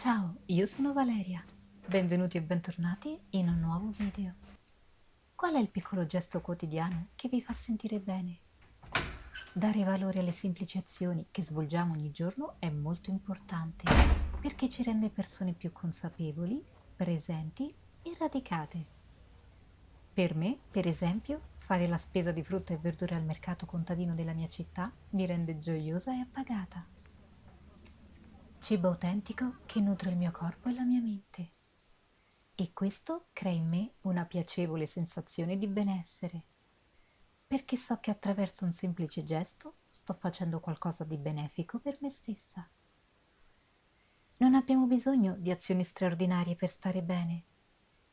Ciao, io sono Valeria. Benvenuti e bentornati in un nuovo video. Qual è il piccolo gesto quotidiano che vi fa sentire bene? Dare valore alle semplici azioni che svolgiamo ogni giorno è molto importante perché ci rende persone più consapevoli, presenti e radicate. Per me, per esempio, fare la spesa di frutta e verdure al mercato contadino della mia città mi rende gioiosa e appagata. Cibo autentico che nutre il mio corpo e la mia mente. E questo crea in me una piacevole sensazione di benessere, perché so che attraverso un semplice gesto sto facendo qualcosa di benefico per me stessa. Non abbiamo bisogno di azioni straordinarie per stare bene.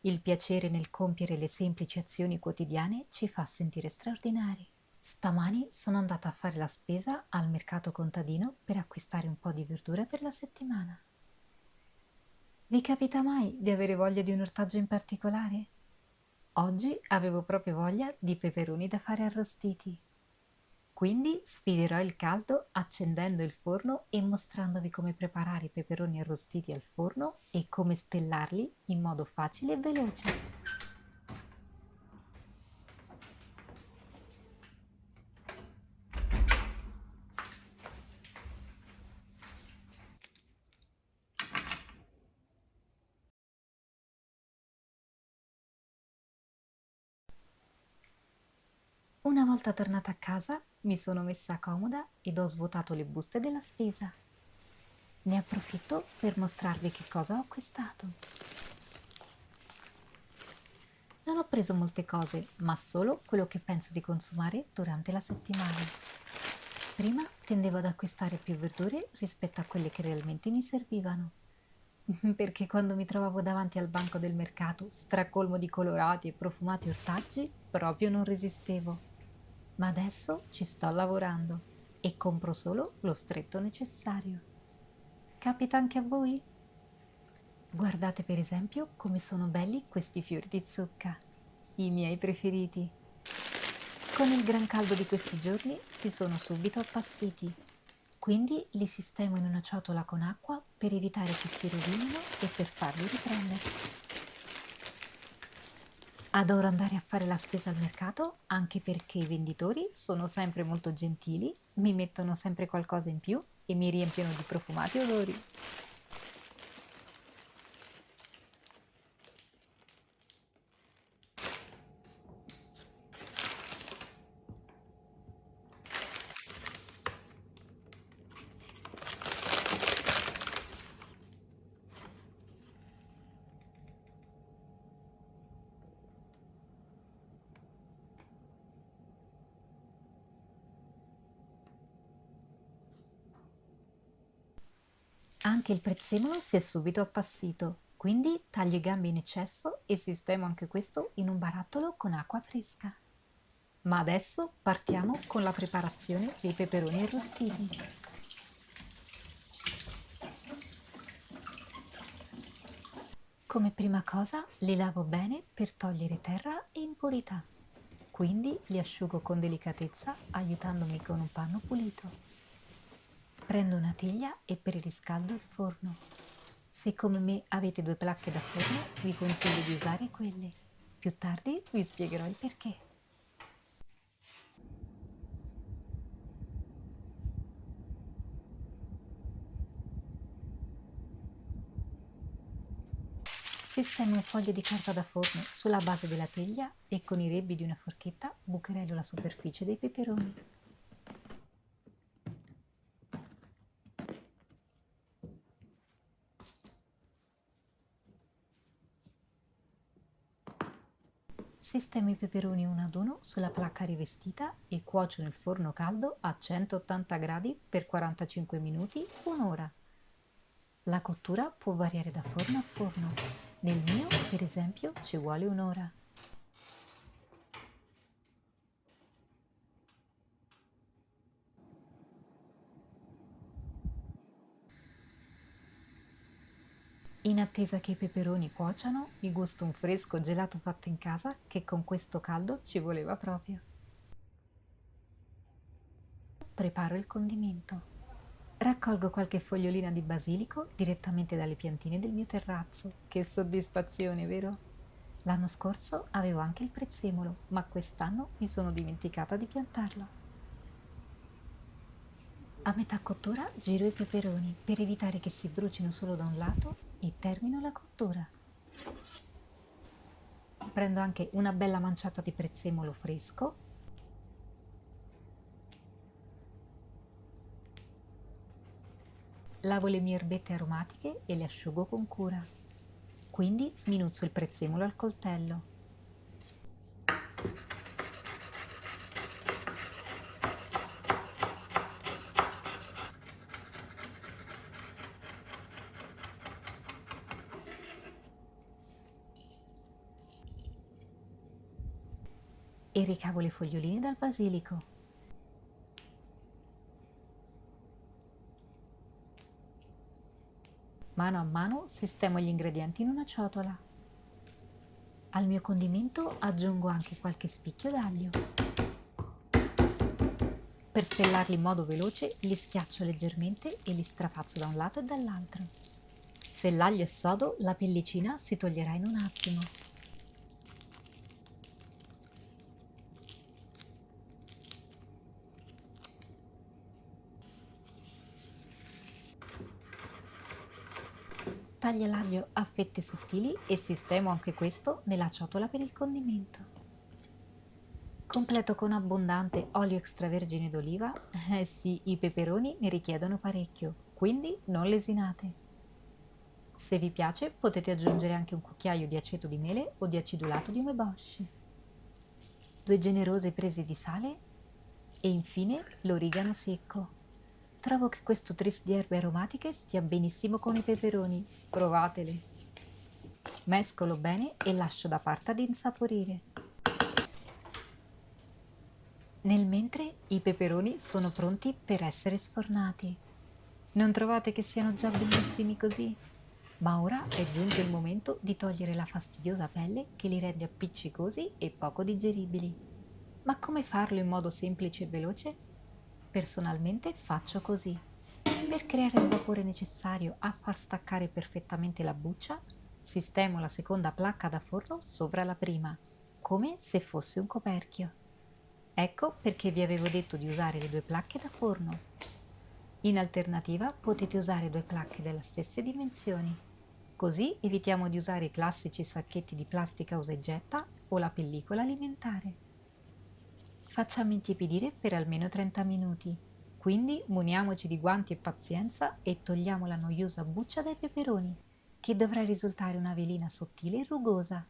Il piacere nel compiere le semplici azioni quotidiane ci fa sentire straordinari. Stamani sono andata a fare la spesa al mercato contadino per acquistare un po' di verdura per la settimana. Vi capita mai di avere voglia di un ortaggio in particolare? Oggi avevo proprio voglia di peperoni da fare arrostiti. Quindi sfiderò il caldo accendendo il forno e mostrandovi come preparare i peperoni arrostiti al forno e come spellarli in modo facile e veloce. Una volta tornata a casa mi sono messa comoda ed ho svuotato le buste della spesa. Ne approfitto per mostrarvi che cosa ho acquistato. Non ho preso molte cose, ma solo quello che penso di consumare durante la settimana. Prima tendevo ad acquistare più verdure rispetto a quelle che realmente mi servivano, perché quando mi trovavo davanti al banco del mercato, stracolmo di colorati e profumati ortaggi, proprio non resistevo. Ma adesso ci sto lavorando e compro solo lo stretto necessario. Capita anche a voi? Guardate per esempio come sono belli questi fiori di zucca, i miei preferiti. Con il gran caldo di questi giorni si sono subito appassiti, quindi li sistemo in una ciotola con acqua per evitare che si rovinino e per farli riprendere. Adoro andare a fare la spesa al mercato anche perché i venditori sono sempre molto gentili, mi mettono sempre qualcosa in più e mi riempiono di profumati odori. Anche il prezzemolo si è subito appassito, quindi taglio i gambi in eccesso e sistemo anche questo in un barattolo con acqua fresca. Ma adesso partiamo con la preparazione dei peperoni arrostiti. Come prima cosa li lavo bene per togliere terra e impurità. Quindi li asciugo con delicatezza aiutandomi con un panno pulito. Prendo una teglia e preriscaldo il forno. Se come me avete due placche da forno, vi consiglio di usare quelle. Più tardi vi spiegherò il perché. Sistemo un foglio di carta da forno sulla base della teglia e con i rebbi di una forchetta bucherello la superficie dei peperoni. Sistemo i peperoni uno ad uno sulla placca rivestita e cuocio nel forno caldo a 180 gradi per 45 minuti, un'ora. La cottura può variare da forno a forno. Nel mio, per esempio, ci vuole un'ora. In attesa che i peperoni cuociano, mi gusto un fresco gelato fatto in casa che con questo caldo ci voleva proprio. Preparo il condimento. Raccolgo qualche fogliolina di basilico direttamente dalle piantine del mio terrazzo. Che soddisfazione, vero? L'anno scorso avevo anche il prezzemolo, ma quest'anno mi sono dimenticata di piantarlo. A metà cottura giro i peperoni per evitare che si brucino solo da un lato e termino la cottura. Prendo anche una bella manciata di prezzemolo fresco. Lavo le mie erbette aromatiche e le asciugo con cura. Quindi sminuzzo il prezzemolo al coltello. E ricavo le foglioline dal basilico. Mano a mano sistemo gli ingredienti in una ciotola. Al mio condimento aggiungo anche qualche spicchio d'aglio. Per spellarli in modo veloce li schiaccio leggermente e li strapazzo da un lato e dall'altro. Se l'aglio è sodo, la pellicina si toglierà in un attimo. Taglio l'aglio a fette sottili e sistemo anche questo nella ciotola per il condimento. Completo con abbondante olio extravergine d'oliva. Eh sì, i peperoni ne richiedono parecchio, quindi non lesinate. Se vi piace potete aggiungere anche un cucchiaio di aceto di mele o di acidulato di umeboshi. 2 generose prese di sale e infine l'origano secco. Trovo che questo tris di erbe aromatiche stia benissimo con i peperoni. Provatele. Mescolo bene e lascio da parte ad insaporire. Nel mentre i peperoni sono pronti per essere sfornati. Non trovate che siano già bellissimi così? Ma ora è giunto il momento di togliere la fastidiosa pelle che li rende appiccicosi e poco digeribili. Ma come farlo in modo semplice e veloce? Personalmente faccio così. Per creare il vapore necessario a far staccare perfettamente la buccia, sistemo la seconda placca da forno sopra la prima, come se fosse un coperchio. Ecco perché vi avevo detto di usare le 2 placche da forno. In alternativa potete usare 2 placche delle stesse dimensioni. Così evitiamo di usare i classici sacchetti di plastica usa e getta o la pellicola alimentare. Facciamo intiepidire per almeno 30 minuti, quindi muniamoci di guanti e pazienza e togliamo la noiosa buccia dai peperoni, che dovrà risultare una velina sottile e rugosa.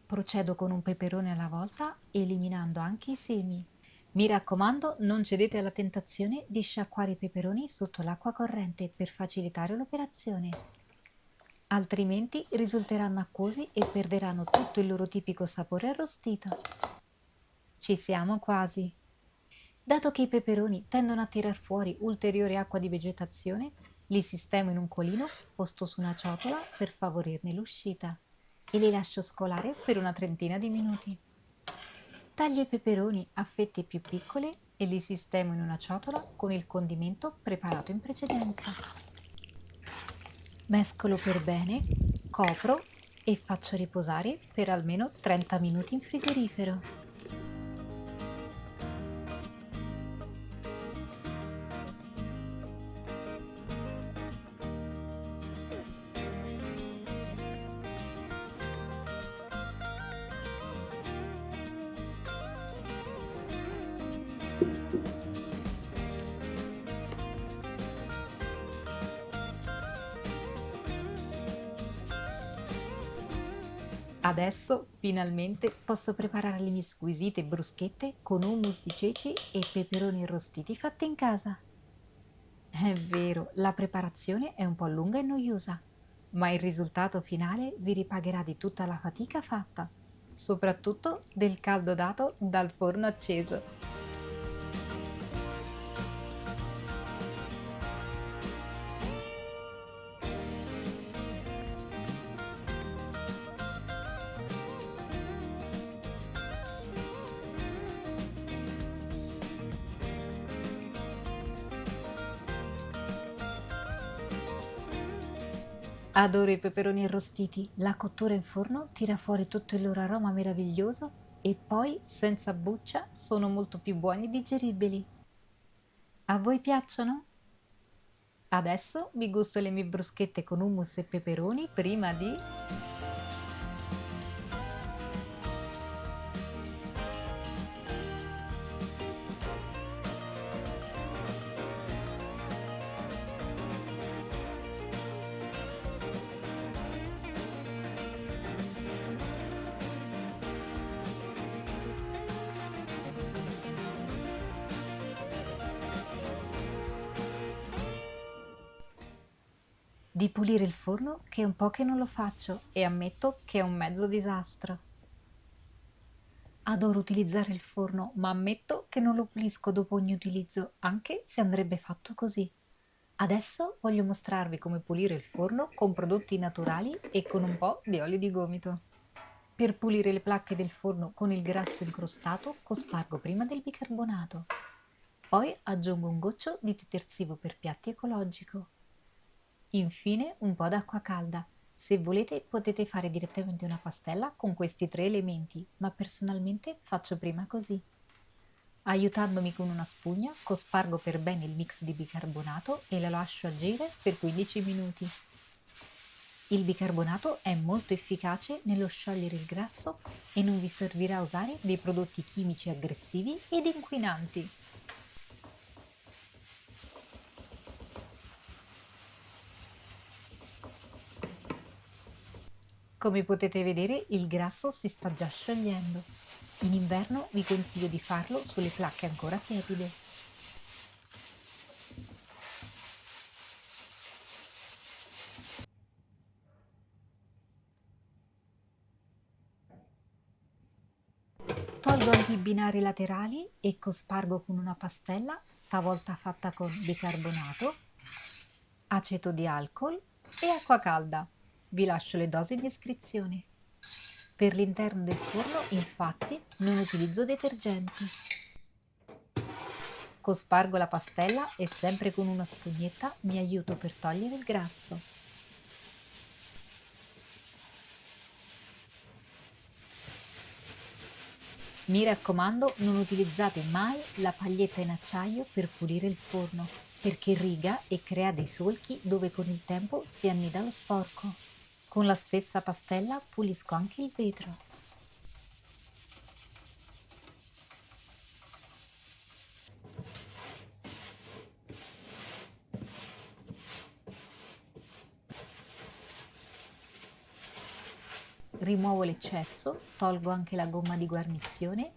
Procedo con un peperone alla volta, eliminando anche i semi. Mi raccomando, non cedete alla tentazione di sciacquare i peperoni sotto l'acqua corrente per facilitare l'operazione. Altrimenti risulteranno acquosi e perderanno tutto il loro tipico sapore arrostito. Ci siamo quasi. Dato che i peperoni tendono a tirar fuori ulteriore acqua di vegetazione, li sistemo in un colino posto su una ciotola per favorirne l'uscita e li lascio scolare per una trentina di minuti. Taglio i peperoni a fette più piccole e li sistemo in una ciotola con il condimento preparato in precedenza. Mescolo per bene, copro e faccio riposare per almeno 30 minuti in frigorifero. Adesso, finalmente, posso preparare le mie squisite bruschette con hummus di ceci e peperoni arrostiti fatti in casa. È vero, la preparazione è un po' lunga e noiosa, ma il risultato finale vi ripagherà di tutta la fatica fatta, soprattutto del caldo dato dal forno acceso. Adoro i peperoni arrostiti. La cottura in forno tira fuori tutto il loro aroma meraviglioso e poi, senza buccia, sono molto più buoni e digeribili. A voi piacciono? Adesso mi gusto le mie bruschette con hummus e peperoni prima di... di pulire il forno, che è un po' che non lo faccio e ammetto che è un mezzo disastro. Adoro utilizzare il forno, ma ammetto che non lo pulisco dopo ogni utilizzo, anche se andrebbe fatto così. Adesso voglio mostrarvi come pulire il forno con prodotti naturali e con un po' di olio di gomito. Per pulire le placche del forno con il grasso incrostato, cospargo prima del bicarbonato. Poi aggiungo un goccio di detersivo per piatti ecologico. Infine un po' d'acqua calda. Se volete potete fare direttamente una pastella con questi tre elementi, ma personalmente faccio prima così. Aiutandomi con una spugna, cospargo per bene il mix di bicarbonato e lo lascio agire per 15 minuti. Il bicarbonato è molto efficace nello sciogliere il grasso e non vi servirà usare dei prodotti chimici aggressivi ed inquinanti. Come potete vedere, il grasso si sta già sciogliendo. In inverno vi consiglio di farlo sulle placche ancora tiepide. Tolgo anche i binari laterali e cospargo con una pastella, stavolta fatta con bicarbonato, aceto di alcol e acqua calda. Vi lascio le dosi in descrizione. Per l'interno del forno, infatti, non utilizzo detergenti. Cospargo la pastella e sempre con una spugnetta mi aiuto per togliere il grasso. Mi raccomando, non utilizzate mai la paglietta in acciaio per pulire il forno, perché riga e crea dei solchi dove con il tempo si annida lo sporco. Con la stessa pastella pulisco anche il vetro. Rimuovo l'eccesso, tolgo anche la gomma di guarnizione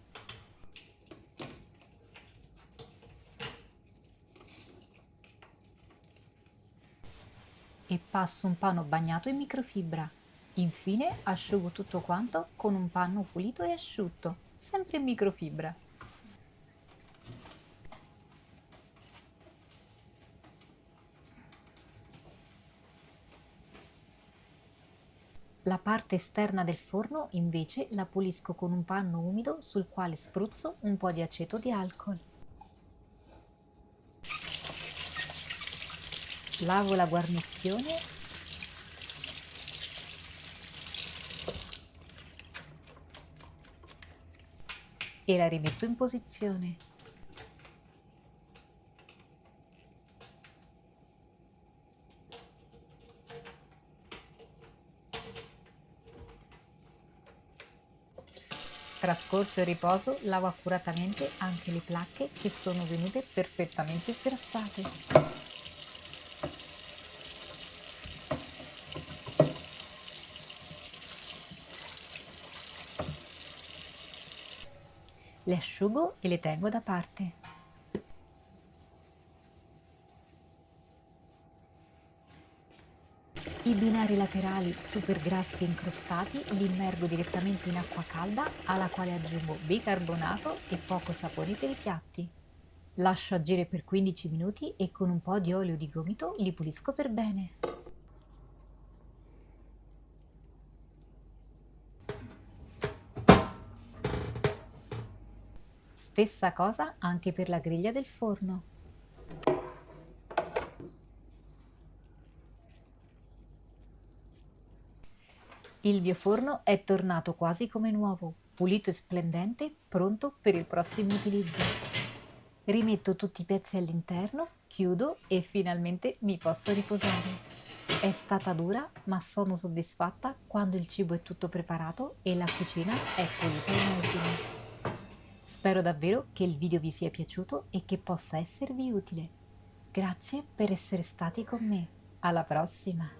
e passo un panno bagnato in microfibra. Infine asciugo tutto quanto con un panno pulito e asciutto, sempre in microfibra. La parte esterna del forno invece la pulisco con un panno umido sul quale spruzzo un po' di aceto di alcol. Lavo la guarnizione e la rimetto in posizione. Trascorso il riposo, lavo accuratamente anche le placche che sono venute perfettamente sgrassate. Le asciugo e le tengo da parte. I binari laterali super grassi e incrostati li immergo direttamente in acqua calda alla quale aggiungo bicarbonato e poco sapone per i piatti. Lascio agire per 15 minuti e con un po' di olio di gomito li pulisco per bene. Stessa cosa anche per la griglia del forno. Il mio forno è tornato quasi come nuovo, pulito e splendente, pronto per il prossimo utilizzo. Rimetto tutti i pezzi all'interno, chiudo e finalmente mi posso riposare. È stata dura, ma sono soddisfatta quando il cibo è tutto preparato e la cucina è pulita e in ordine. Spero davvero che il video vi sia piaciuto e che possa esservi utile. Grazie per essere stati con me. Alla prossima!